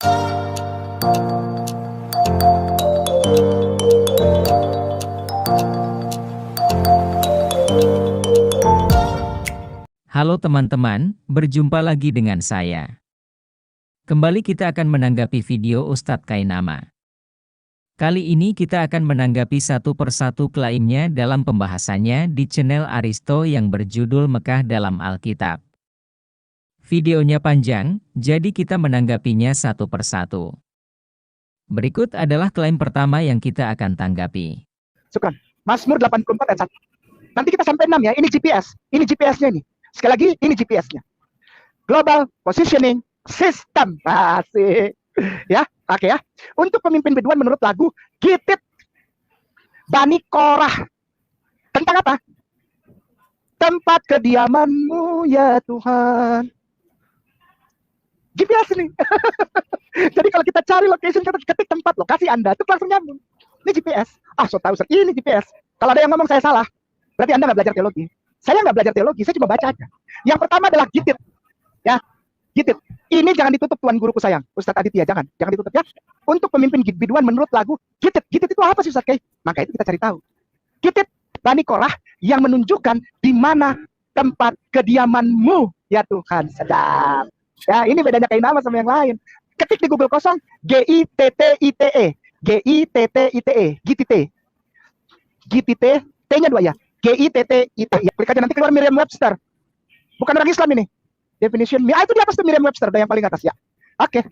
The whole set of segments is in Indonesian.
Halo teman-teman, berjumpa lagi dengan saya. Kembali kita akan menanggapi video Ustadz Kainama. Kali ini kita akan menanggapi satu persatu klaimnya dalam pembahasannya di channel Aristo yang berjudul Mekah dalam Alkitab. Videonya panjang, jadi kita menanggapinya satu persatu. Berikut adalah klaim pertama yang kita akan tanggapi. Syukran. Mazmur 84 ayat 1. Nanti kita sampai 6 ya, ini GPS. Ini GPS-nya ini. Sekali lagi, ini GPS-nya. Global Positioning System. Asik. Ya, oke ya. Untuk pemimpin biduan menurut lagu Gitit Bani Korah. Tentang apa? Tempat kediamanmu ya Tuhan. GPS ini. Jadi kalau kita cari location, kita ketik tempat lokasi Anda, itu langsung nyambung. Ini GPS. Ah, so tahu, ini GPS. Kalau ada yang ngomong saya salah, berarti Anda nggak belajar teologi. Saya nggak belajar teologi, saya cuma baca aja. Yang pertama adalah Gitit. Ya, Gitit. Ini jangan ditutup Tuan Guruku sayang, Ustadz Aditya, jangan ditutup ya. Untuk pemimpin biduan menurut lagu Gitit. Gitit itu apa sih Ustadz Kay? Maka itu kita cari tahu. Gitit Bani Korah yang menunjukkan di mana tempat kediamanmu ya Tuhan. Sedap. Ya, ini bedanya Kainama sama yang lain. Ketik di Google kosong G-I-T-T-I-T-E. G-I-T-T-I-T-E. Gitit. Gitit, T-nya 2 ya. G-I-T-T-I-T. Ya, klik aja nanti keluar Merriam-Webster. Bukan orang Islam ini. Definition. Itu di atas tuh Merriam-Webster, yang paling atas ya. Oke.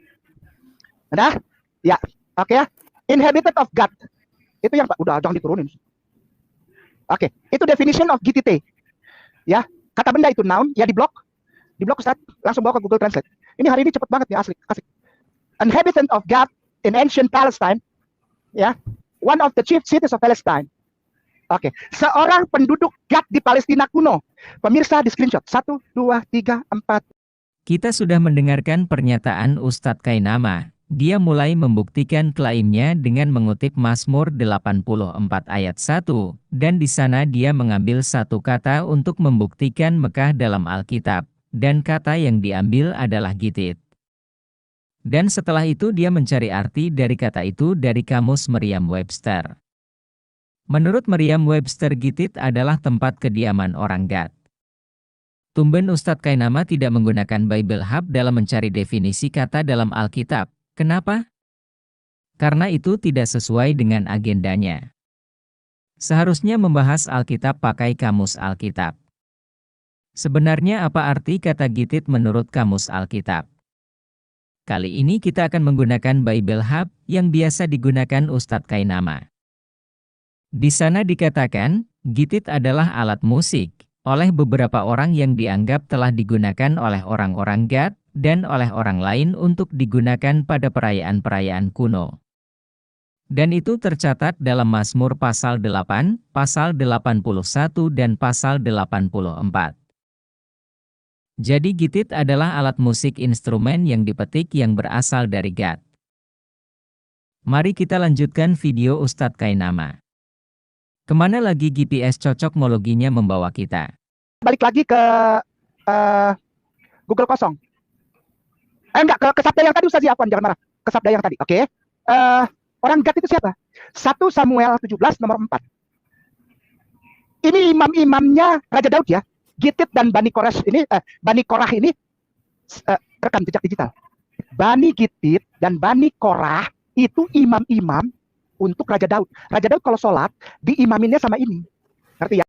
Udah? Ya. Oke ya. Inhabited of God. Itu yang udah jangan diturunin. Oke. Itu definition of GTT. Ya. Kata benda itu noun, ya di blok. Di blok Ustaz, langsung bawa ke Google Translate. Ini hari ini cepet banget ya, asli. Inhabitant of God in ancient Palestine. Ya. One of the chief cities of Palestine. Oke, seorang penduduk Gad di Palestina kuno. Pemirsa di screenshot. 1, 2, 3, 4. Kita sudah mendengarkan pernyataan Ustadz Kainama. Dia mulai membuktikan klaimnya dengan mengutip Mazmur 84 ayat 1, dan di sana dia mengambil satu kata untuk membuktikan Mekah dalam Alkitab, dan kata yang diambil adalah Gitit. Dan setelah itu dia mencari arti dari kata itu dari kamus Merriam-Webster. Menurut Merriam-Webster, Gitit adalah tempat kediaman orang Gad. Tumben Ustadz Kainama tidak menggunakan Bible Hub dalam mencari definisi kata dalam Alkitab. Kenapa? Karena itu tidak sesuai dengan agendanya. Seharusnya membahas Alkitab pakai kamus Alkitab. Sebenarnya apa arti kata Gitit menurut kamus Alkitab? Kali ini kita akan menggunakan Bible Hub yang biasa digunakan Ustadz Kainama. Di sana dikatakan, Gitit adalah alat musik, oleh beberapa orang yang dianggap telah digunakan oleh orang-orang Gad, dan oleh orang lain untuk digunakan pada perayaan-perayaan kuno. Dan itu tercatat dalam Mazmur pasal 8, pasal 81 dan pasal 84. Jadi Gitit adalah alat musik instrumen yang dipetik yang berasal dari Gad. Mari kita lanjutkan video Ustadz Kainama. Kemana lagi GPS cocokmologinya membawa kita? Balik lagi ke Google kosong. Enggak, ke sabda yang tadi Ustaz Afwan, jangan marah. Ke sabda yang tadi, oke. Orang Gad itu siapa? 1 Samuel 17 nomor 4. Ini imam-imamnya Raja Daud ya. Gitit dan Bani Korah ini, Bani Korah ini rekam jejak digital. Bani Gitit dan Bani Korah itu imam-imam untuk Raja Daud. Raja Daud kalau sholat, diimaminnya sama ini. Ngerti ya?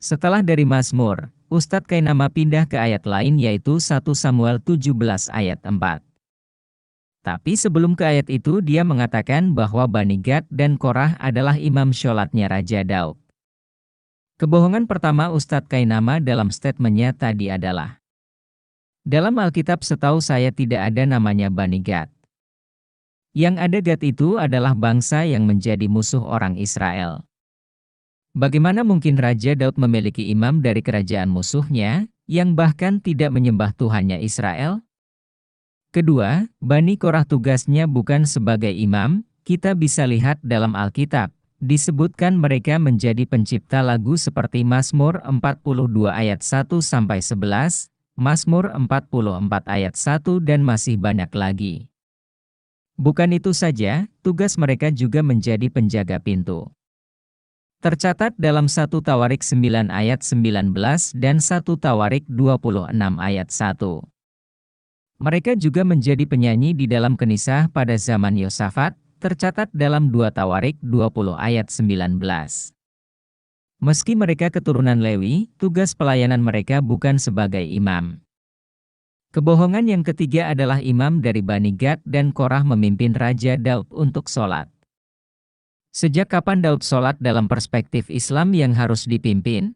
Setelah dari Mazmur, Ustadz Kainama pindah ke ayat lain yaitu 1 Samuel 17 ayat 4. Tapi sebelum ke ayat itu dia mengatakan bahwa Bani Gad dan Korah adalah imam sholatnya Raja Daud. Kebohongan pertama Ustadz Kainama dalam statementnya tadi adalah, dalam Alkitab setahu saya tidak ada namanya Bani Gad. Yang ada Gad itu adalah bangsa yang menjadi musuh orang Israel. Bagaimana mungkin Raja Daud memiliki imam dari kerajaan musuhnya, yang bahkan tidak menyembah Tuhannya Israel? Kedua, Bani Korah tugasnya bukan sebagai imam, kita bisa lihat dalam Alkitab, disebutkan mereka menjadi pencipta lagu seperti Mazmur 42 ayat 1-11, Mazmur 44 ayat 1 dan masih banyak lagi. Bukan itu saja, tugas mereka juga menjadi penjaga pintu. Tercatat dalam 1 Tawarik 9 ayat 19 dan 1 Tawarik 26 ayat 1. Mereka juga menjadi penyanyi di dalam kenisah pada zaman Yosafat, tercatat dalam 2 Tawarik 20 ayat 19. Meski mereka keturunan Lewi, tugas pelayanan mereka bukan sebagai imam. Kebohongan yang ketiga adalah imam dari Bani Gad dan Korah memimpin Raja Daud untuk sholat. Sejak kapan Daud sholat dalam perspektif Islam yang harus dipimpin?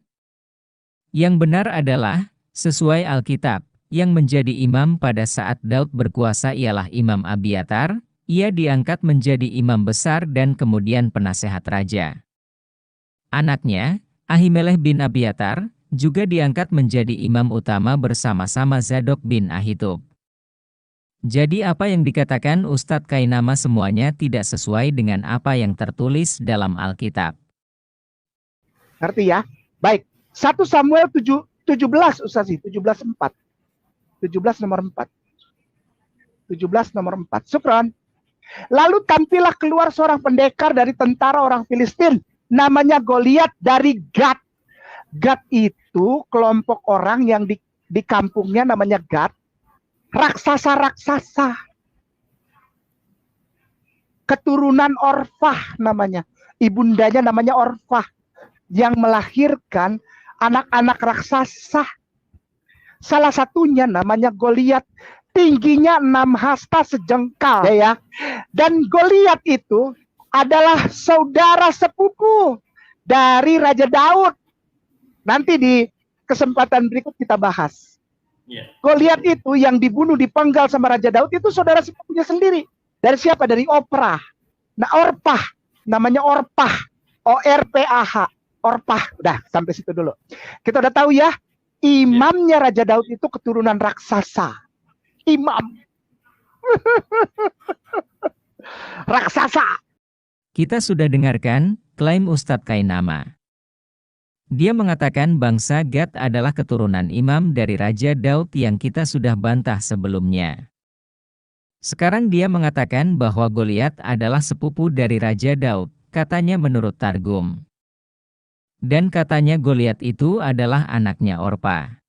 Yang benar adalah, sesuai Alkitab, yang menjadi imam pada saat Daud berkuasa ialah Imam Abiatar. Ia diangkat menjadi imam besar dan kemudian penasehat raja. Anaknya, Ahimelech bin Abiatar, juga diangkat menjadi imam utama bersama-sama Zadok bin Ahitub. Jadi apa yang dikatakan Ustadz Kainama semuanya tidak sesuai dengan apa yang tertulis dalam Alkitab. Ngerti ya? Baik. 1 Samuel 17 Ustaz, 17:4. 17 nomor 4. 17 nomor 4. Syukron. Lalu tampillah keluar seorang pendekar dari tentara orang Filistin. Namanya Goliat dari Gad. Gad itu kelompok orang yang di kampungnya namanya Gad. Raksasa-raksasa. Keturunan Orfah namanya. Ibundanya namanya Orfah. Yang melahirkan anak-anak raksasa. Salah satunya namanya Goliat. Tingginya 6 hasta sejengkal. Ya. Dan Goliat itu adalah saudara sepupu dari Raja Daud. Nanti di kesempatan berikut kita bahas. Goliat itu yang dibunuh dipenggal sama Raja Daud itu saudara sepupunya sendiri. Dari siapa? Dari Oprah. Nah, Orpah. Namanya Orpah. O-R-P-A-H. Orpah. Udah, sampai situ dulu. Kita udah tahu ya, imamnya Raja Daud itu keturunan raksasa. Imam. Raksasa. Kita sudah dengarkan klaim Ustadz Kainama. Dia mengatakan bangsa Gad adalah keturunan imam dari Raja Daud yang kita sudah bantah sebelumnya. Sekarang dia mengatakan bahwa Goliat adalah sepupu dari Raja Daud, katanya menurut Targum. Dan katanya Goliat itu adalah anaknya Orpah.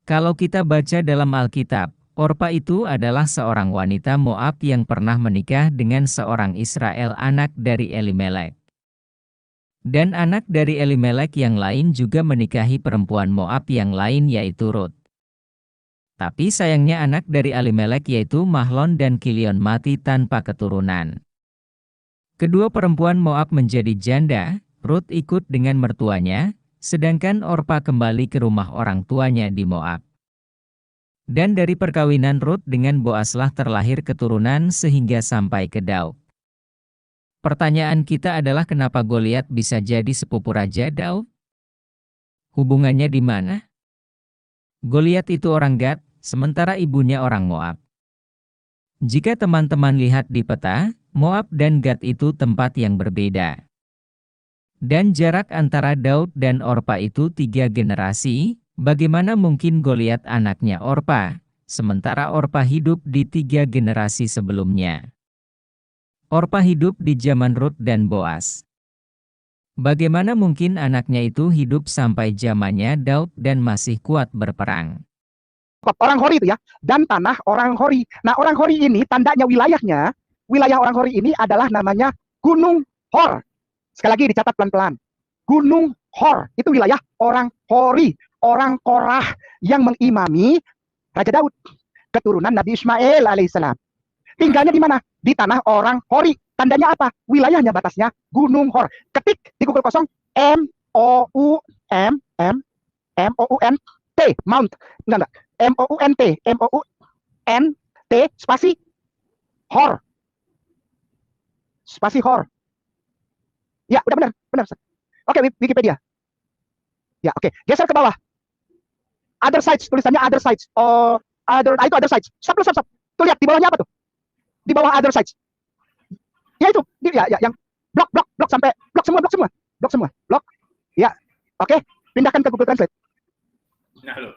Kalau kita baca dalam Alkitab, Orpah itu adalah seorang wanita Moab yang pernah menikah dengan seorang Israel anak dari Elimelek. Dan anak dari Elimelek yang lain juga menikahi perempuan Moab yang lain yaitu Rut. Tapi sayangnya anak dari Elimelek yaitu Mahlon dan Kilion mati tanpa keturunan. Kedua perempuan Moab menjadi janda, Rut ikut dengan mertuanya, sedangkan Orpah kembali ke rumah orang tuanya di Moab. Dan dari perkawinan Rut dengan Boaslah terlahir keturunan sehingga sampai ke Daud. Pertanyaan kita adalah kenapa Goliat bisa jadi sepupu Raja Daud? Hubungannya di mana? Goliat itu orang Gad, sementara ibunya orang Moab. Jika teman-teman lihat di peta, Moab dan Gad itu tempat yang berbeda. Dan jarak antara Daud dan Orpah itu 3 generasi, bagaimana mungkin Goliat anaknya Orpah, sementara Orpah hidup di 3 generasi sebelumnya? Orpah hidup di zaman Rut dan Boas. Bagaimana mungkin anaknya itu hidup sampai zamannya Daud dan masih kuat berperang? Orang Hori itu ya, dan tanah orang Hori. Nah, orang Hori ini tandanya wilayahnya, wilayah orang Hori ini adalah namanya Gunung Hor. Sekali lagi dicatat pelan-pelan. Gunung Hor, itu wilayah orang Hori, orang Korah yang mengimami Raja Daud, keturunan Nabi Ismail alaihissalam. Tinggalnya di mana? Di tanah orang Hori. Tandanya apa? Wilayahnya batasnya Gunung Hor. Ketik di Google kosong M-O-U-N-T, Mount. Enggak. M-O-U-N-T, spasi Hor. Spasi Hor. Ya, udah benar. Oke, Wikipedia. Ya, oke. Geser ke bawah. Other sites, tulisannya other sites. Oh, itu other sites. Stop. Tuh lihat di bawahnya apa tuh? Di bawah other sites. Ya itu, ya yang blok sampai blok semua. Ya, oke. Pindahkan ke Google Translate. Nah, lo.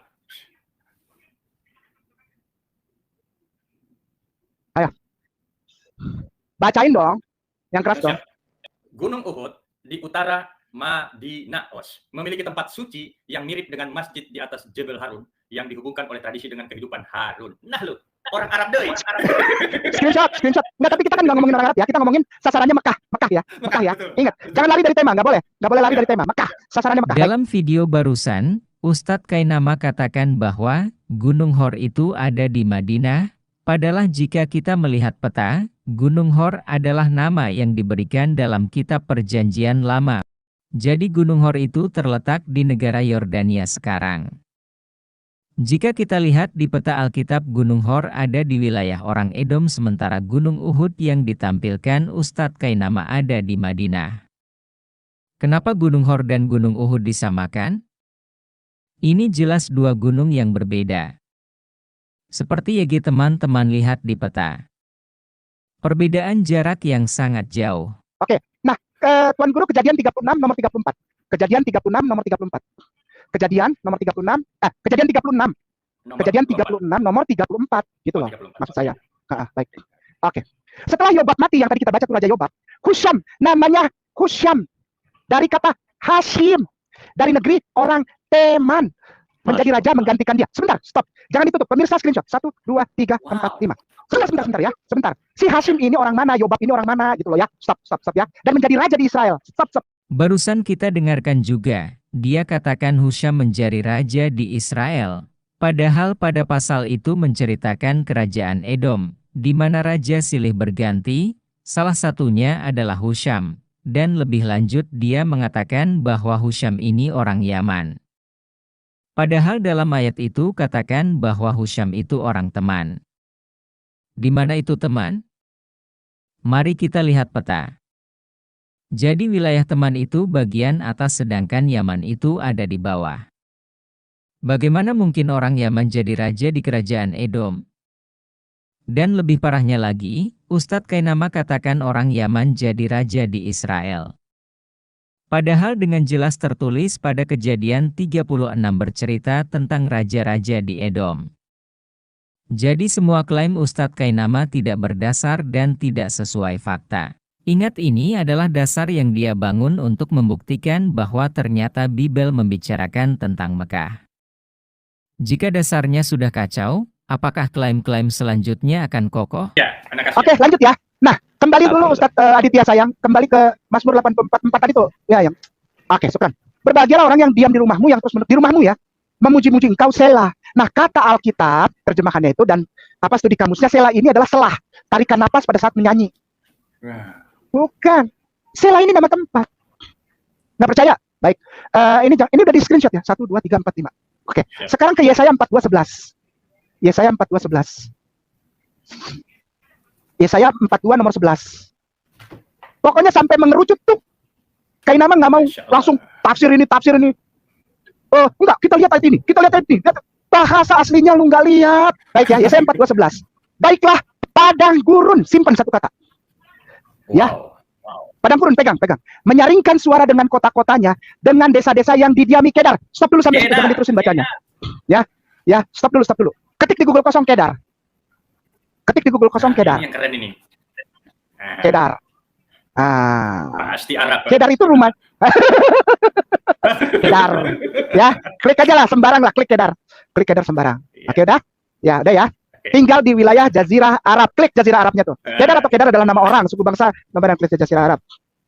Ayo. Bacain dong, yang keras dong. Gunung Uhud di utara Madinah memiliki tempat suci yang mirip dengan masjid di atas Jebel Harun yang dihubungkan oleh tradisi dengan kehidupan Harun. Nah lu, orang Arab deh. Screenshot. Nggak, tapi kita kan nggak ngomongin orang Arab ya, kita ngomongin sasarannya Mekah ya. Ingat, jangan lari dari tema, nggak boleh lari dari tema. Mekah, sasarannya Mekah. Dalam video barusan, Ustadz Kainama katakan bahwa Gunung Hor itu ada di Madinah, padahal jika kita melihat peta, Gunung Hor adalah nama yang diberikan dalam kitab Perjanjian Lama. Jadi Gunung Hor itu terletak di negara Yordania sekarang. Jika kita lihat di peta Alkitab, Gunung Hor ada di wilayah orang Edom, sementara Gunung Uhud yang ditampilkan Ustadz Kainama ada di Madinah. Kenapa Gunung Hor dan Gunung Uhud disamakan? Ini jelas dua gunung yang berbeda. Seperti yang teman-teman lihat di peta. Perbedaan jarak yang sangat jauh. Oke, nah Tuan Guru, Kejadian 36 nomor 34. Kejadian 36 nomor 34. Kejadian nomor 36, Kejadian 36. Kejadian 36 nomor 34 gitu loh. 34. Maksud saya. Baik. Oke. Setelah Yobab mati, yang tadi kita baca tuh Raja Yobab, Husyam, namanya Husyam dari kata Hashim, dari negeri orang Teman, menjadi raja menggantikan dia. Sebentar, stop. Jangan ditutup. Pemirsa screenshot. 1 2 3 4 5. Sebentar ya. Sebentar. Si Hashim ini orang mana, Yobab ini orang mana gitu loh ya. Stop ya. Dan menjadi raja di Israel. Stop. Barusan kita dengarkan juga, dia katakan Husyam menjadi raja di Israel. Padahal pada pasal itu menceritakan kerajaan Edom, di mana raja silih berganti, salah satunya adalah Husyam. Dan lebih lanjut dia mengatakan bahwa Husyam ini orang Yaman. Padahal dalam ayat itu katakan bahwa Husyam itu orang Teman. Di mana itu Teman? Mari kita lihat peta. Jadi wilayah Teman itu bagian atas sedangkan Yaman itu ada di bawah. Bagaimana mungkin orang Yaman jadi raja di kerajaan Edom? Dan lebih parahnya lagi, Ustadz Kainama katakan orang Yaman jadi raja di Israel. Padahal dengan jelas tertulis pada Kejadian 36 bercerita tentang raja-raja di Edom. Jadi semua klaim Ustadz Kainama tidak berdasar dan tidak sesuai fakta. Ingat, ini adalah dasar yang dia bangun untuk membuktikan bahwa ternyata Bible membicarakan tentang Mekah. Jika dasarnya sudah kacau, apakah klaim-klaim selanjutnya akan kokoh? Ya, Oke, lanjut ya. Nah, kembali dulu Ustadz Aditya sayang, kembali ke Mazmur 84 tadi tuh. Ya, yang. Oke, syukran. Berbahagialah orang yang diam di rumahmu, yang terus di rumahmu ya, memuji-muji engkau Selah. Nah, kata Alkitab, terjemahannya itu dan studi kamusnya, Selah ini adalah selah, tarikan napas pada saat menyanyi. Bukan. Selah ini nama tempat. Nggak percaya? Baik. Ini udah di screenshot ya. 1 2 3 4 5. Oke. Sekarang ke Yesaya 42:11. Yesaya 42:11. Yesaya 42 nomor 11. Pokoknya sampai mengerucut tuh. Kainama nggak mau langsung tafsir ini. Enggak, kita lihat ayat ini. Bahasa aslinya lu nggak lihat. Baik ya, Yesaya 42:11. Baiklah, padang gurun, simpan satu kata. Ya. Padang gurun, pegang. Menyaringkan suara dengan kota-kotanya, dengan desa-desa yang didiami Kedar. Stop dulu sampai situ, jangan diterusin bacanya. Ya, stop dulu. Ketik di Google kosong Kedar. Kedar. Yang keren ini. Kedar. Pasti Arab. Kedar itu rumah. Kedar. Ya, klik aja lah, sembarang lah, klik Kedar sembarang. Oke, udah? Ya, udah ya. Tinggal di wilayah Jazirah Arab. Klik Jazirah Arabnya tuh. Kedar atau Kedar adalah nama orang, suku bangsa, nama yang klik Jazirah Arab.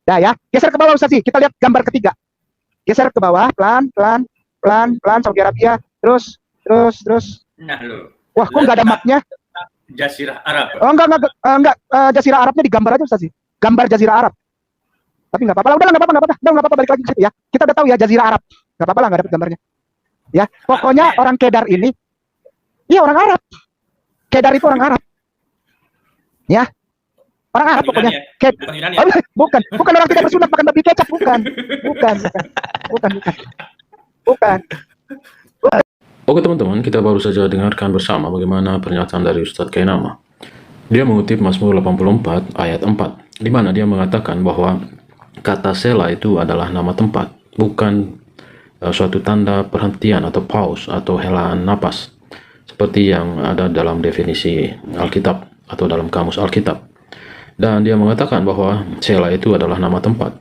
Dah ya. Geser ke bawah Ustaz sih. Kita lihat gambar ketiga. Geser ke bawah, pelan, Saudi Arabia. Terus. Nah, lu. Wah, kok nggak ada mapnya? Jazirah Arab. Oh, enggak. Jazirah Arabnya digambar aja Ustaz sih. Gambar Jazirah Arab. Tapi nggak apa-apa. Udah nggak apa-apa, balik lagi ke situ ya. Kita udah tahu ya Jazirah Arab. Nggak apa-apa lah, nggak dapet gambarnya. Ya, pokoknya orang Kedar ini, iya orang Arab. Kedar itu orang Arab. Ya. Orang Arab pokoknya. Bukan orang tidak bersunat makan babi kecap, bukan. Oke teman-teman, kita baru saja dengarkan bersama bagaimana pernyataan dari Ustadz Kainama. Dia mengutip Mazmur 84 ayat 4, di mana dia mengatakan bahwa kata Selah itu adalah nama tempat, bukan suatu tanda perhentian atau pause atau helaan napas, seperti yang ada dalam definisi Alkitab atau dalam kamus Alkitab. Dan dia mengatakan bahwa Sela itu adalah nama tempat.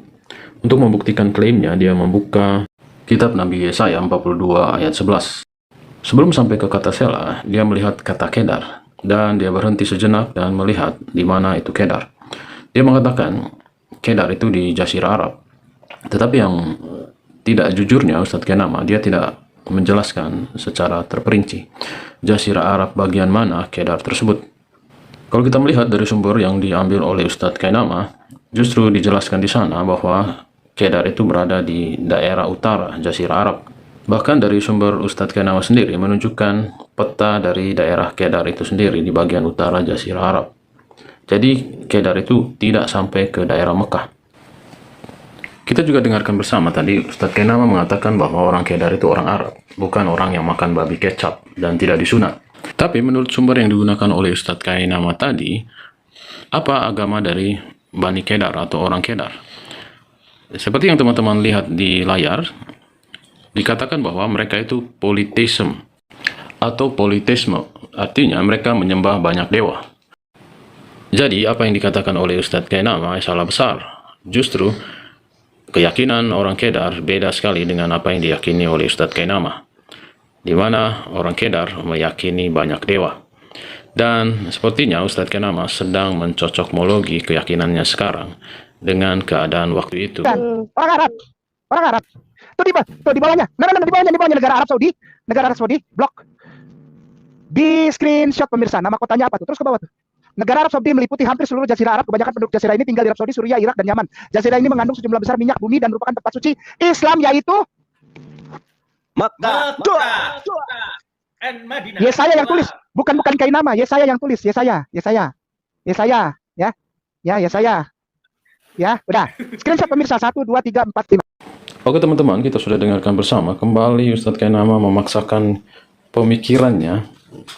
Untuk membuktikan klaimnya, dia membuka kitab Nabi Yesaya 42 ayat 11. Sebelum sampai ke kata Sela, dia melihat kata Kedar, dan dia berhenti sejenak dan melihat di mana itu Kedar. Dia mengatakan Kedar itu di Jazirah Arab. Tetapi yang tidak jujurnya Ustadz Kainama, dia tidak menjelaskan secara terperinci Jazirah Arab bagian mana Kedar tersebut. Kalau kita melihat dari sumber yang diambil oleh Ustadz Kainama, justru dijelaskan di sana bahwa Kedar itu berada di daerah utara Jazirah Arab. Bahkan dari sumber Ustadz Kainama sendiri menunjukkan peta dari daerah Kedar itu sendiri di bagian utara Jazirah Arab. Jadi Kedar itu tidak sampai ke daerah Mekah. Kita juga dengarkan bersama tadi Ustadz Kainama mengatakan bahwa orang Kedar itu orang Arab, bukan orang yang makan babi kecap dan tidak disunat. Tapi menurut sumber yang digunakan oleh Ustadz Kainama tadi, apa agama dari Bani Kedar atau orang Kedar? Seperti yang teman-teman lihat di layar, dikatakan bahwa mereka itu politeisme atau politeisme, artinya mereka menyembah banyak dewa. Jadi apa yang dikatakan oleh Ustadz Kainama salah besar. Justru keyakinan orang Kedar beda sekali dengan apa yang diyakini oleh Ustadz Kainama, di mana orang Kedar meyakini banyak dewa. Dan sepertinya Ustadz Kainama sedang mencocokmologi keyakinannya sekarang dengan keadaan waktu itu. Dan orang Arab. Tuh di bawahnya. Nah, di bawahnya negara Arab Saudi, blok. Di screenshot pemirsa, nama kotanya apa tuh? Terus ke bawah tuh. Negara Arab Saudi meliputi hampir seluruh Jazirah Arab. Kebanyakan penduduk Jazirah ini tinggal di Arab Saudi, Suriah, Irak, dan Yaman. Jazirah ini mengandung sejumlah besar minyak bumi dan merupakan tempat suci Islam, yaitu Makkah and Madinah. Yesaya yang tulis, bukan Kainama. Yesaya yang tulis, Yesaya, ya. Yesaya. Ya, udah. Screenshot pemirsa 1 2 3 4 5. Oke teman-teman, kita sudah dengarkan bersama. Kembali Ustadz Kainama memaksakan pemikirannya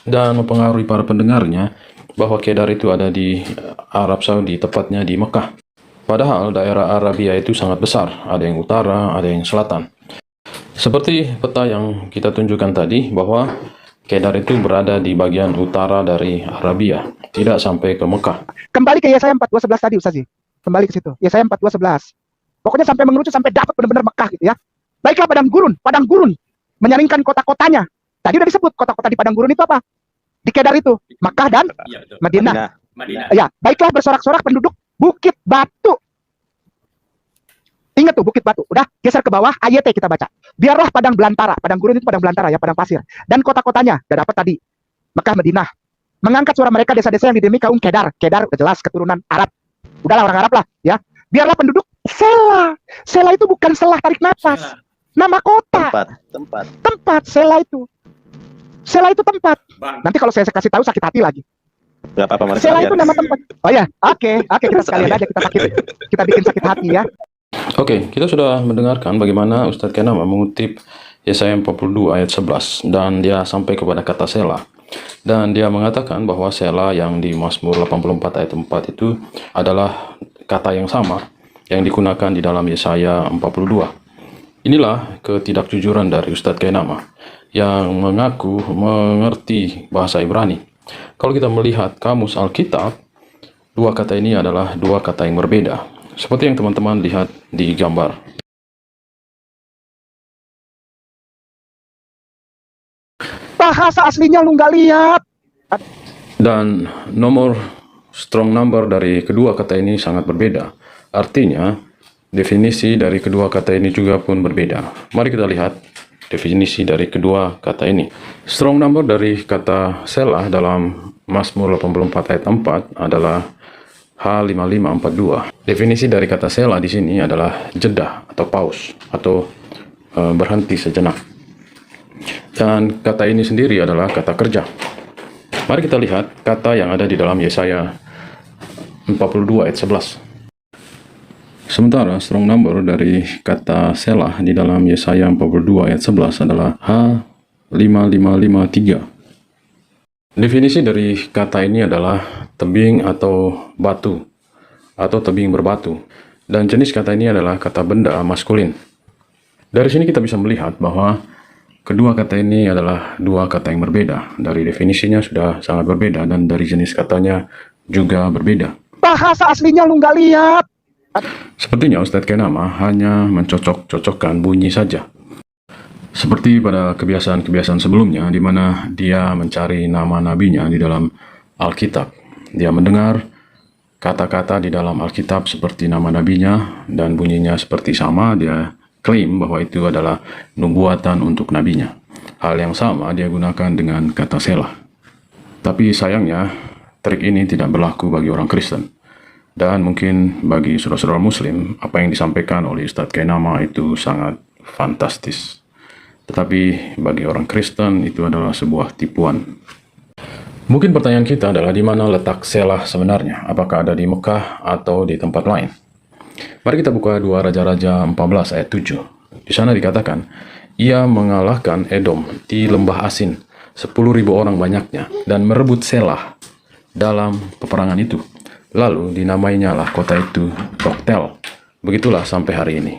dan mempengaruhi para pendengarnya bahwa Kedar itu ada di Arab Saudi, tepatnya di Mekah. Padahal daerah Arabia itu sangat besar, ada yang utara, ada yang selatan. Seperti peta yang kita tunjukkan tadi, bahwa Kedar itu berada di bagian utara dari Arabia, tidak sampai ke Mekah. Kembali ke Yesaya 42:11 tadi Ustaz. Kembali ke situ. Yesaya 42:11. Pokoknya sampai mengerucut sampai dapat benar-benar Mekah gitu ya. Baiklah padang gurun menyaringkan kota-kotanya. Tadi udah disebut kota-kota di padang gurun itu apa? Di Kedar itu, Makkah dan Iya, betul. Madinah. Madinah. Ya, baiklah bersorak-sorak penduduk Bukit Batu. Ingat tuh Bukit Batu. Udah geser ke bawah, ayat kita baca. Biarlah padang belantara, padang gurun itu padang belantara ya, padang pasir. Dan kota-kotanya, udah dapat tadi. Mekah, Madinah. Mengangkat suara mereka desa-desa yang didemi kaum Kedar. Kedar udah jelas keturunan Arab. Udahlah orang Arab lah ya. Biarlah penduduk Sela. Sela itu bukan selah tarik nafas. Nama kota. Tempat Sela itu. Sela itu tempat. Bang, Nanti kalau saya kasih tahu sakit hati lagi. Gak apa-apa, Mas. Sela itu nama tempat. Oh ya, oke, kita sekalian aja kita bikin sakit hati ya. Oke, kita sudah mendengarkan bagaimana Ustadz Kainama mengutip Yesaya 42 ayat 11 dan dia sampai kepada kata Sela. Dan dia mengatakan bahwa Sela yang di Mazmur 84 ayat 4 itu adalah kata yang sama yang digunakan di dalam Yesaya 42. Inilah ketidakjujuran dari Ustadz Kainama yang mengaku mengerti bahasa Ibrani. Kalau kita melihat kamus Alkitab, dua kata ini adalah dua kata yang berbeda. Seperti yang teman-teman lihat di gambar. Bahasa aslinya lu nggak lihat. Dan nomor strong number dari kedua kata ini sangat berbeda. Artinya, definisi dari kedua kata ini juga pun berbeda. Mari kita lihat definisi dari kedua kata ini. Strong number dari kata Sela dalam Mazmur 84 ayat 4 adalah H5542. Definisi dari kata Sela di sini adalah jeda atau pause atau berhenti sejenak. Dan kata ini sendiri adalah kata kerja. Mari kita lihat kata yang ada di dalam Yesaya 42 ayat 11. Sementara strong number dari kata Selah di dalam Yesaya 42 ayat 11 adalah H5553. Definisi dari kata ini adalah tebing atau batu atau tebing berbatu. Dan jenis kata ini adalah kata benda maskulin. Dari sini kita bisa melihat bahwa kedua kata ini adalah dua kata yang berbeda. Dari definisinya sudah sangat berbeda dan dari jenis katanya juga berbeda. bahasa aslinya lu nggak lihat. Sepertinya Ustadz Kainama hanya mencocok-cocokkan bunyi saja. Seperti pada kebiasaan-kebiasaan sebelumnya, di mana dia mencari nama nabinya di dalam Alkitab. Dia mendengar kata-kata di dalam Alkitab seperti nama nabinya, dan bunyinya seperti sama, dia klaim bahwa itu adalah nubuatan untuk nabinya. Hal yang sama dia gunakan dengan kata selah. Tapi sayangnya, trik ini tidak berlaku bagi orang Kristen. Dan mungkin bagi saudara-saudara Muslim, apa yang disampaikan oleh Ustadz Kainama itu sangat fantastis. Tetapi bagi orang Kristen itu adalah sebuah tipuan. Mungkin pertanyaan kita adalah di mana letak selah sebenarnya? Apakah ada di Mekah atau di tempat lain? Mari kita buka 2 Raja-Raja 14 ayat 7. Di sana dikatakan, ia mengalahkan Edom di lembah Asin, 10.000 orang banyaknya, dan merebut Selah dalam peperangan itu. Lalu dinamainya lah kota itu Toktel. Begitulah sampai hari ini.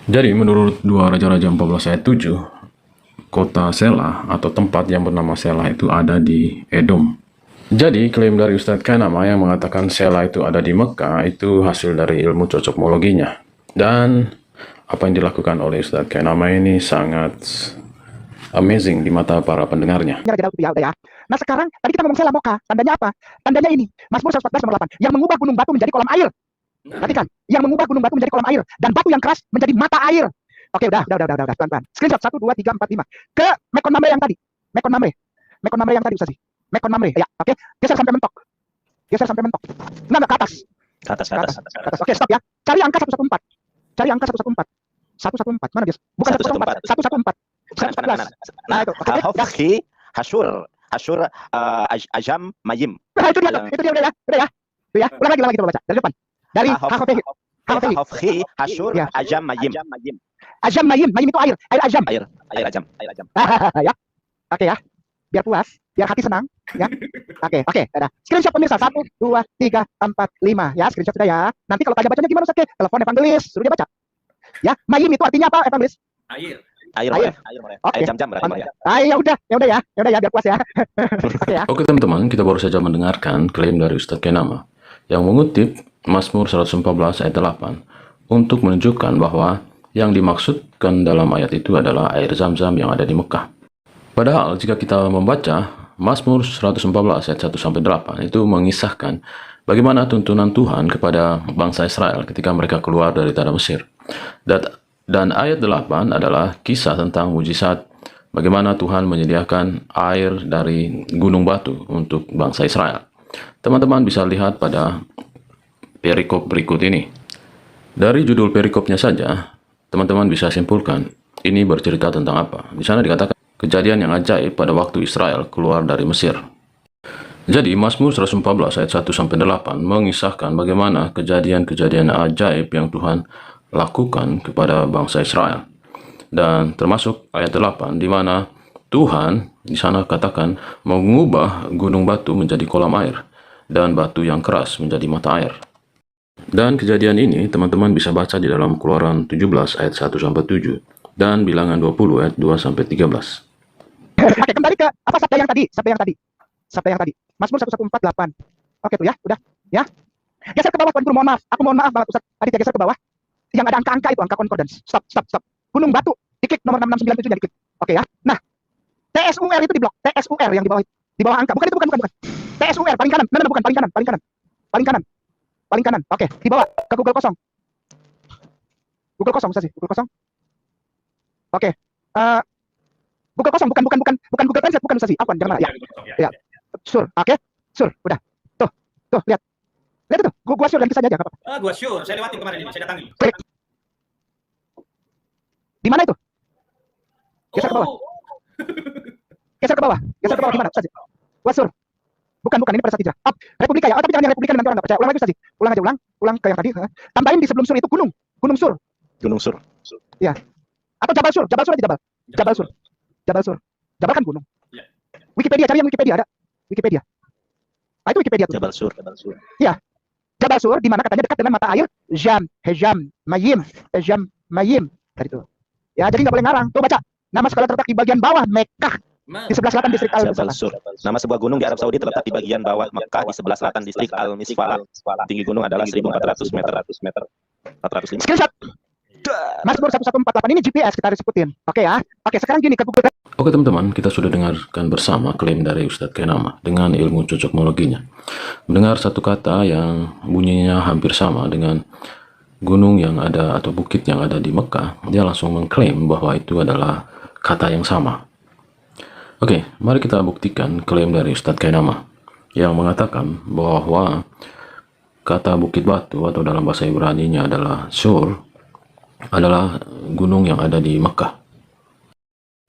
Jadi menurut 2 Raja-Raja 14 ayat 7, kota Selah atau tempat yang bernama Selah itu ada di Edom. Jadi klaim dari Ustadz Kainama yang mengatakan Selah itu ada di Mekah itu hasil dari ilmu cocokmologinya. Dan apa yang dilakukan oleh Ustadz Kainama ini sangat amazing di mata para pendengarnya. Ya. Nah sekarang tadi kita ngomong Selah Moka, tandanya apa? Tandanya ini, Mazmur 114 nomor 8, yang mengubah gunung batu menjadi kolam air. Perhatikan, yang mengubah gunung batu menjadi kolam air dan batu yang keras menjadi mata air. Oke, udah, pelan-pelan. Screenshot 1 2 3 4 5 ke Mekon Mamre yang tadi. Mekon Mamre yang tadi Ustaz. Mekon Mamre. Ya, oke. Geser sampai mentok. Nah, ke atas. Ke atas. Oke, stop ya. Cari angka 114. 114. Mana dia? Bukan 114. 114. Nah, itu. Oke. Hafhi Hashur Ajam Mayim. Nah, itu dia udah ya. Tuh ya. Ulang lagi coba baca dari depan. Dari Hafhi. Hafhi Hashur Ya. Ajam Mayim. Ajam Mayim itu air Ajam. Air Ajam. Ya. Oke ya. Biar puas, biar hati senang, ya. Oke, dadah. Screenshot pemirsa 1 2 3 4 5 ya, screenshot sudah ya. Nanti kalau tanya bacanya gimana Ustaz? Telepon evangelis, suruh dia baca. Ya, Mayim itu artinya apa evangelis? Air. Air. Oke. Air jam berarti ya. Ya udah ya, biar puas ya. Oke ya. Oke teman-teman, kita baru saja mendengarkan klaim dari Ustadz Kainama yang mengutip Mazmur 114 ayat 8 untuk menunjukkan bahwa yang dimaksudkan dalam ayat itu adalah air Zam-Zam yang ada di Mekah. Padahal jika kita membaca Mazmur 114 ayat 1-8 itu mengisahkan bagaimana tuntunan Tuhan kepada bangsa Israel ketika mereka keluar dari tanah Mesir. Dan ayat 8 adalah kisah tentang mujizat bagaimana Tuhan menyediakan air dari gunung batu untuk bangsa Israel. Teman-teman bisa lihat pada perikop berikut ini. Dari judul perikopnya saja, teman-teman bisa simpulkan ini bercerita tentang apa. Di sana dikatakan kejadian yang ajaib pada waktu Israel keluar dari Mesir. Jadi Mazmur 114 ayat 1-8 mengisahkan bagaimana kejadian-kejadian ajaib yang Tuhan lakukan kepada bangsa Israel. Dan termasuk ayat 8 di mana Tuhan di sana katakan mengubah gunung batu menjadi kolam air dan batu yang keras menjadi mata air. Dan kejadian ini teman-teman bisa baca di dalam Keluaran 17 ayat 1-7 dan Bilangan 20 ayat 2-13. Oke, kembali ke apa sabda yang tadi. Mazmur 114:8. Oke tuh ya, udah ya. Geser ke bawah Tuan Guru, mohon maaf. Aku mohon maaf banget Ustaz. Tadi dia geser ke bawah. Yang ada angka-angka itu, angka concordance. Stop. Gunung Batu, diklik nomor 6697 jadi klik. Oke ya. Nah, TSUR itu di blok. TSUR yang di bawah angka. Bukan itu, bukan. TSUR paling kanan. Bukan, paling kanan. Oke, dibawa ke Google kosong. Ustaz. Google kosong. Oke. Google kosong, bukan Google Translate, bukan Ustaz. Apa? Jangan marah. Ya. Sur, oke. Sur, udah. Tuh, lihat itu. Gua sur dan kisah aja, enggak apa-apa. Gua sure, saya lewatin kemarin ini, saya datangi. Klik. Di mana itu? Geser ke bawah. Geser ke bawah di mana? Ustaz. Gua sur. Bukan, ini pada saat hijrah. Republika ya. Tapi jangan yang Republika nanti orang enggak percaya. Ulang lagi Ustaz. Ulang ke yang tadi. Tambahin di sebelum sur itu gunung sur. Gunung Sur. Iya. Atau Jabal Sur aja Jabal. Jabal Sur. Jabal kan gunung. Ya. Wikipedia, cari yang Wikipedia ada. Wikipedia. Itu Wikipedia tuh. Jabal Sur. Iya. Jabal Sur di mana katanya dekat dengan mata air Hejam Mayim tadi itu. Ya, jadi nggak boleh ngarang. Tuh baca. Nama sekolah terletak di bagian bawah Mekah. Di sebelah selatan distrik Jabal Al-Misfalah. Sur. Nama sebuah gunung di Arab Saudi terletak di bagian bawah Mekah di sebelah selatan distrik Al-Misfalah. Tinggi gunung adalah 1.400 meter. 405. Screenshot. Mazmur 1148 ini GPS kita harus sebutin. Oke ya. Oke, sekarang gini ke Google. Oke teman-teman, kita sudah dengarkan bersama klaim dari Ustadz Kainama dengan ilmu cocokmologinya. Mendengar satu kata yang bunyinya hampir sama dengan gunung yang ada atau bukit yang ada di Mekah, dia langsung mengklaim bahwa itu adalah kata yang sama. Oke, mari kita buktikan klaim dari Ustadz Kainama yang mengatakan bahwa kata Bukit Batu atau dalam bahasa Ibrani-nya adalah Sur adalah gunung yang ada di Mekah.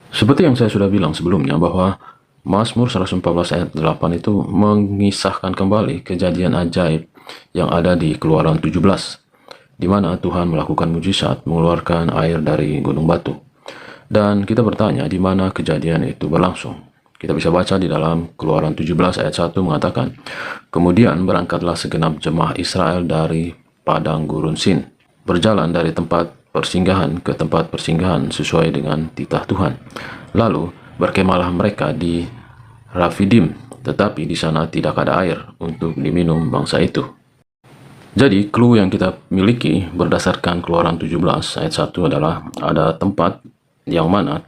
Seperti yang saya sudah bilang sebelumnya bahwa Mazmur 114 ayat 8 itu mengisahkan kembali kejadian ajaib yang ada di Keluaran 17, di mana Tuhan melakukan mujizat mengeluarkan air dari gunung batu. Dan kita bertanya di mana kejadian itu berlangsung. Kita bisa baca di dalam Keluaran 17 ayat 1 mengatakan, kemudian berangkatlah segenap jemaah Israel dari padang gurun Sin, berjalan dari tempat persinggahan ke tempat persinggahan sesuai dengan titah Tuhan. Lalu berkemalah mereka di Rafidim, tetapi di sana tidak ada air untuk diminum bangsa itu. Jadi, clue yang kita miliki berdasarkan Keluaran 17 ayat 1 adalah ada tempat yang mana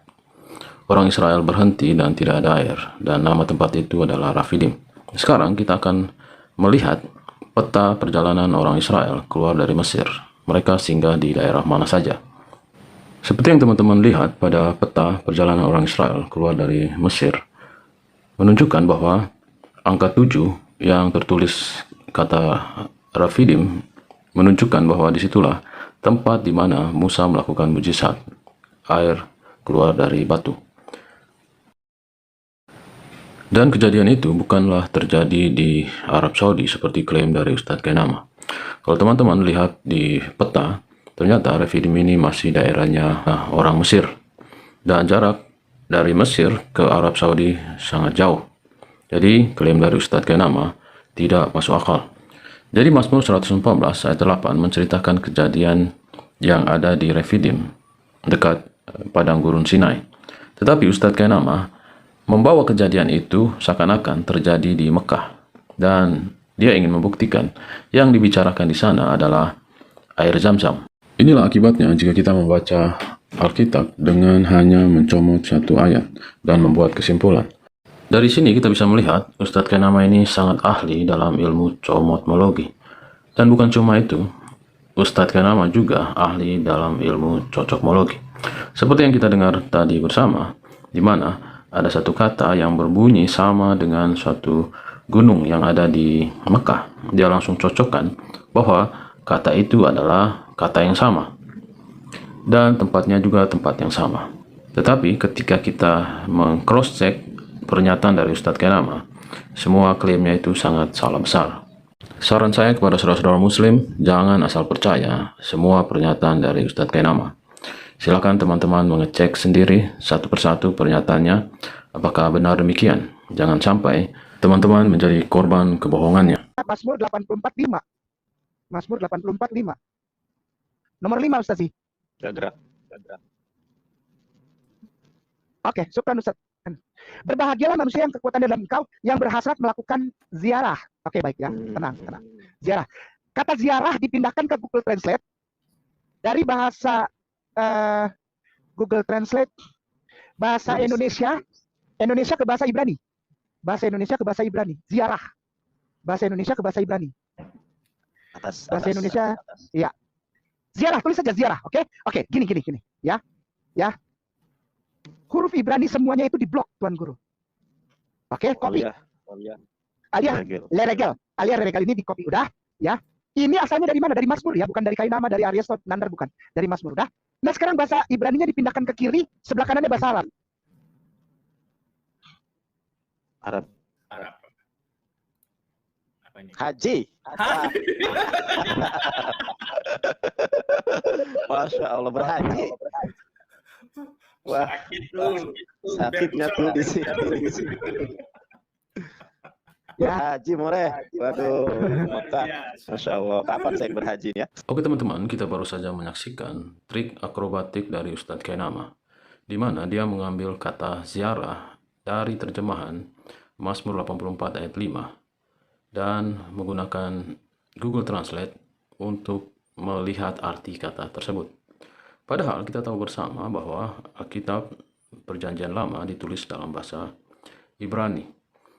orang Israel berhenti dan tidak ada air, dan nama tempat itu adalah Rafidim. Sekarang kita akan melihat peta perjalanan orang Israel keluar dari Mesir. Mereka singgah di daerah mana saja. Seperti yang teman-teman lihat pada peta perjalanan orang Israel keluar dari Mesir, menunjukkan bahwa angka 7 yang tertulis kata Rafidim menunjukkan bahwa disitulah tempat di mana Musa melakukan mujizat air keluar dari batu. Dan kejadian itu bukanlah terjadi di Arab Saudi seperti klaim dari Ustadz Kainama. Kalau teman-teman lihat di peta, ternyata Rafidim ini masih daerahnya orang Mesir. Dan jarak dari Mesir ke Arab Saudi sangat jauh. Jadi klaim dari Ustadz Kainama tidak masuk akal. Jadi Mazmur 114 ayat 8 menceritakan kejadian yang ada di Rafidim, dekat padang gurun Sinai. Tetapi Ustadz Kainama membawa kejadian itu seakan-akan terjadi di Mekah. Dan dia ingin membuktikan yang dibicarakan di sana adalah air Zam-Zam. Inilah akibatnya jika kita membaca Alkitab dengan hanya mencomot satu ayat dan membuat kesimpulan. Dari sini kita bisa melihat Ustadz Kainama ini sangat ahli dalam ilmu comotmologi. Dan bukan cuma itu, Ustadz Kainama juga ahli dalam ilmu cocokmologi. Seperti yang kita dengar tadi bersama, di mana ada satu kata yang berbunyi sama dengan suatu gunung yang ada di Mekah. Dia langsung cocokkan bahwa kata itu adalah kata yang sama. Dan tempatnya juga tempat yang sama. Tetapi ketika kita meng-cross-check pernyataan dari Ustadz Kainama, semua klaimnya itu sangat salah besar. Saran saya kepada saudara-saudara muslim, jangan asal percaya semua pernyataan dari Ustadz Kainama. Silakan teman-teman mengecek sendiri satu persatu pernyataannya, apakah benar demikian. Jangan sampai teman-teman menjadi korban kebohongannya. Mazmur 84:5. Mazmur 84:5. Nomor 5 Ustaz sih. Gerak. Oke, syukran Ustaz. Berbahagialah manusia yang kekuatan dalam engkau, yang berhasrat melakukan ziarah. Oke, baik ya. Tenang. Ziarah. Kata ziarah dipindahkan ke Google Translate dari bahasa Google Translate bahasa Indonesia ke bahasa Ibrani. Bahasa Indonesia ke bahasa Ibrani. Ziarah. Bahasa Indonesia ke bahasa Ibrani. Bahasa Indonesia, ya. Ziarah, tulis saja ziarah, oke? Oke, gini. Ya. Huruf Ibrani semuanya itu diblok, Tuan Guru. Oke, copy. Alia Reregel ini di copy, udah, ya. Ini asalnya dari mana? Dari Mazmur ya, bukan dari Kainama, dari Aristotle, Nandar, bukan. Dari Mazmur, udah. Nah, sekarang bahasa Ibraninya dipindahkan ke kiri, sebelah kanannya bahasa Arab. Apa ini? Haji. Masya Allah, berhaji. Wah, sakitnya tuh di sini. Berhaji More. Waduh, Mekah. Masya Allah, kapan saya berhaji ya? Oke teman-teman, kita baru saja menyaksikan trik akrobatik dari Ustadz Kainama, di mana dia mengambil kata ziarah dari terjemahan Mazmur 84 ayat 5 dan menggunakan Google Translate untuk melihat arti kata tersebut. Padahal kita tahu bersama bahwa Alkitab Perjanjian Lama ditulis dalam bahasa Ibrani.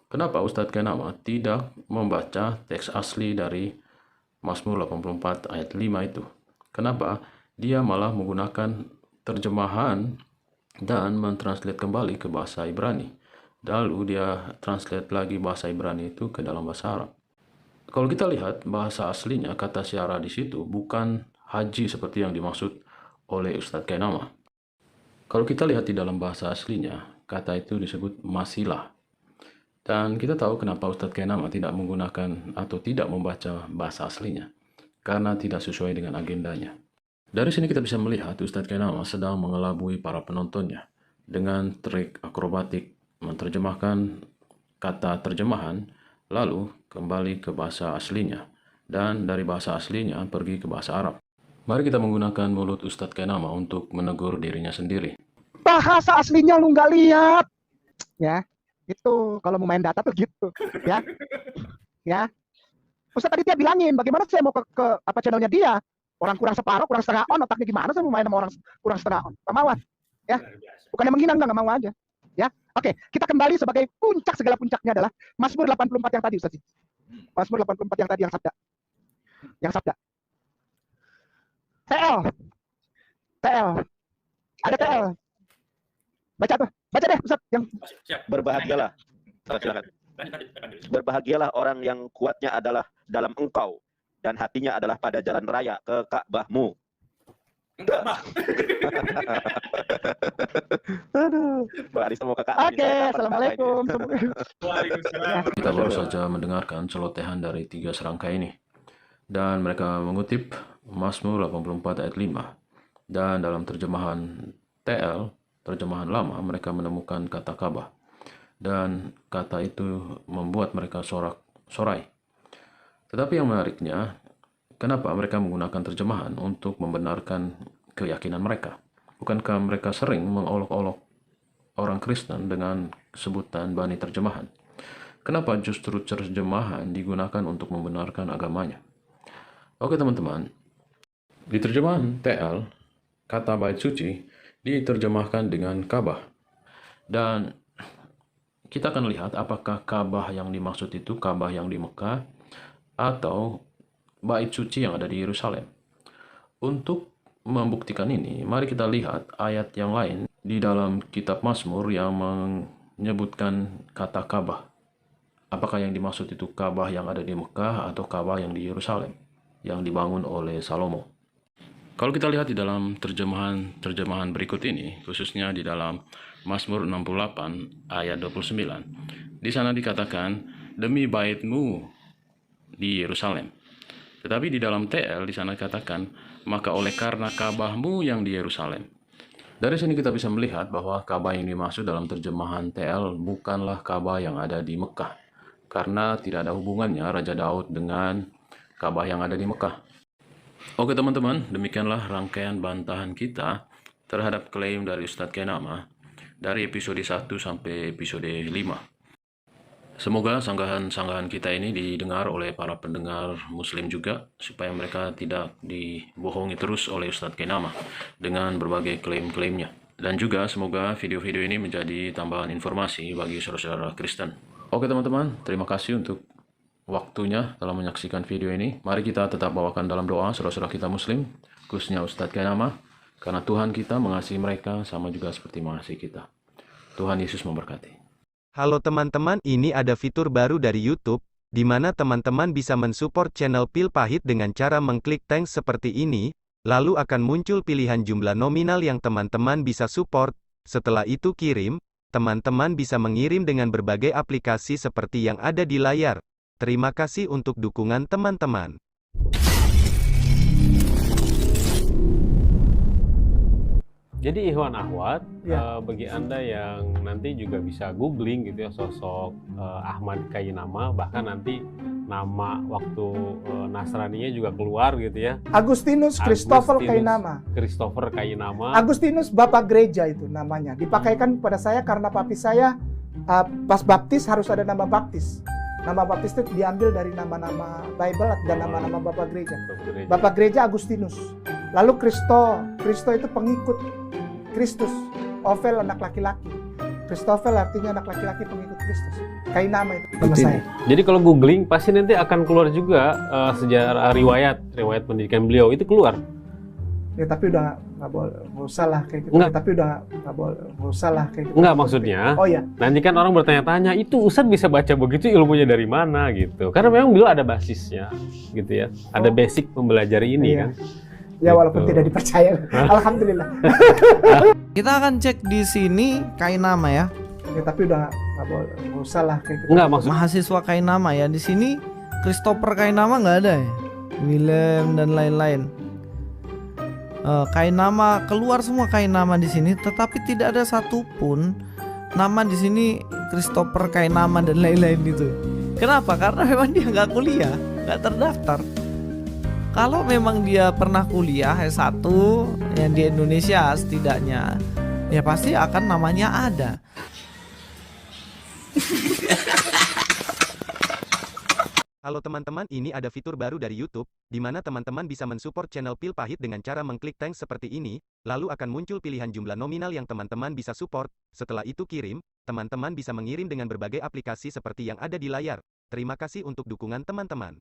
Kenapa Ustadz Kainama tidak membaca teks asli dari Mazmur 84 ayat 5 itu? Kenapa dia malah menggunakan terjemahan dan mentranslate kembali ke bahasa Ibrani? Lalu dia translate lagi bahasa Ibrani itu ke dalam bahasa Arab. Kalau kita lihat bahasa aslinya, kata syara di situ bukan haji seperti yang dimaksud oleh Ustadz Kainama. Kalau kita lihat di dalam bahasa aslinya, kata itu disebut masilah. Dan kita tahu kenapa Ustadz Kainama tidak menggunakan atau tidak membaca bahasa aslinya, karena tidak sesuai dengan agendanya. Dari sini kita bisa melihat Ustadz Kainama sedang mengelabui para penontonnya dengan trik akrobatik menerjemahkan kata terjemahan, lalu kembali ke bahasa aslinya, dan dari bahasa aslinya pergi ke bahasa Arab. Mari kita menggunakan mulut Ustadz Kainama untuk menegur dirinya sendiri. Bahasa aslinya lu nggak lihat, ya. Itu kalau mau main data tuh gitu, ya. Ya. Ustadz tadi dia bilangin, bagaimana saya mau ke apa channelnya dia? Orang kurang separuh, kurang setengah on, otaknya gimana saya mau main sama orang kurang setengah on? Gak mau, ya. Bukannya menghina, enggak mau aja. Ya, oke, kita kembali sebagai puncak segala puncaknya adalah Mazmur 84 yang tadi, Ustaz. Mazmur 84 yang tadi yang sabda. Yang sabda. TL. TL. Ada TL. Baca tuh. Baca deh, Ustaz, yang Siap. Berbahagialah. Silakan. Berbahagialah orang yang kuatnya adalah dalam Engkau dan hatinya adalah pada jalan raya ke Ka'bahmu. Enggak, Pak. Aduh. Oke, assalamualaikum. Waalaikumsalam. Kita baru saja mendengarkan celotehan dari 3 serangkai ini. Dan mereka mengutip Mazmur 84 ayat 5. Dan dalam terjemahan TL, terjemahan lama, mereka menemukan kata Ka'bah. Dan kata itu membuat mereka sorak-sorai. Tetapi yang menariknya, kenapa mereka menggunakan terjemahan untuk membenarkan keyakinan mereka? Bukankah mereka sering mengolok-olok orang Kristen dengan sebutan bani terjemahan? Kenapa justru terjemahan digunakan untuk membenarkan agamanya? Oke teman-teman, di terjemahan TL, kata bait suci diterjemahkan dengan Ka'bah. Dan kita akan lihat apakah Ka'bah yang dimaksud itu Ka'bah yang di Mekah atau bait suci yang ada di Yerusalem. Untuk membuktikan ini, mari kita lihat ayat yang lain di dalam kitab Mazmur yang menyebutkan kata Ka'bah. Apakah yang dimaksud itu Ka'bah yang ada di Mekah atau Ka'bah yang di Yerusalem yang dibangun oleh Salomo? Kalau kita lihat di dalam terjemahan berikut ini, khususnya di dalam Mazmur 68 ayat 29, di sana dikatakan demi baitmu di Yerusalem. Tetapi di dalam TL di sana dikatakan maka oleh karena Ka'bahmu yang di Yerusalem. Dari sini kita bisa melihat bahwa Ka'bah yang dimaksud dalam terjemahan TL bukanlah Ka'bah yang ada di Mekah, karena tidak ada hubungannya Raja Daud dengan Ka'bah yang ada di Mekah. Oke teman-teman, demikianlah rangkaian bantahan kita terhadap klaim dari Ustadz Kainama dari episode 1 sampai episode 5. Semoga sanggahan-sanggahan kita ini didengar oleh para pendengar muslim juga, supaya mereka tidak dibohongi terus oleh Ustadz Kainama dengan berbagai klaim-klaimnya. Dan juga semoga video-video ini menjadi tambahan informasi bagi saudara-saudara Kristen. Oke teman-teman, terima kasih untuk waktunya telah menyaksikan video ini. Mari kita tetap bawakan dalam doa saudara-saudara kita muslim, khususnya Ustadz Kainama, karena Tuhan kita mengasihi mereka sama juga seperti mengasihi kita. Tuhan Yesus memberkati. Halo teman-teman, ini ada fitur baru dari YouTube, di mana teman-teman bisa mensupport channel Pil Pahit dengan cara mengklik thanks seperti ini, lalu akan muncul pilihan jumlah nominal yang teman-teman bisa support. Setelah itu kirim, teman-teman bisa mengirim dengan berbagai aplikasi seperti yang ada di layar. Terima kasih untuk dukungan teman-teman. Jadi Ikhwan Akhwat, Ya. bagi Anda yang nanti juga bisa googling gitu ya sosok Ahmad Kainama, bahkan nanti nama waktu Nasraninya juga keluar gitu ya. Agustinus Christopher Kainama. Christopher Kainama. Agustinus Bapak Gereja itu namanya. Dipakaikan pada saya karena papi saya Pas baptis harus ada nama baptis. Nama baptis itu diambil dari nama-nama Bible dan nama-nama Bapak Gereja. Bapak Gereja Agustinus. Lalu Kristo itu pengikut Kristus. Ovel anak laki-laki. Christophel artinya anak laki-laki pengikut Kristus. Kainama itu nama saya. Jadi kalau googling pasti nanti akan keluar juga sejarah riwayat pendidikan beliau itu keluar. Ya tapi udah nggak boleh, nggak usah lah kayak gitu. Enggak. Tapi udah nggak boleh, nggak usah lah kayak gitu. Enggak maksudnya. Oh ya. Nanti kan orang bertanya-tanya, itu Ustadz bisa baca begitu ilmunya dari mana gitu. Karena memang beliau ada basisnya gitu ya. Ada basic mempelajari ini Iya. kan. Ya walaupun Gitu. tidak dipercaya. Alhamdulillah. Kita akan cek di sini Kainama ya. Ya tapi udah nggak boleh, nggak usah lah kayak gitu. Enggak maksudnya. Mahasiswa Kainama ya. Di sini Christopher Kainama nggak ada ya. William dan lain-lain. Kainama keluar semua Kainama di sini, tetapi tidak ada satupun nama di sini Christopher Kainama dan lain-lain gitu. Kenapa? Karena memang dia nggak kuliah, nggak terdaftar. Kalau memang dia pernah kuliah S1 yang di Indonesia setidaknya, ya pasti akan namanya ada. Halo teman-teman, ini ada fitur baru dari YouTube, di mana teman-teman bisa mensupport channel Pil Pahit dengan cara mengklik thanks seperti ini, lalu akan muncul pilihan jumlah nominal yang teman-teman bisa support. Setelah itu kirim, teman-teman bisa mengirim dengan berbagai aplikasi seperti yang ada di layar. Terima kasih untuk dukungan teman-teman.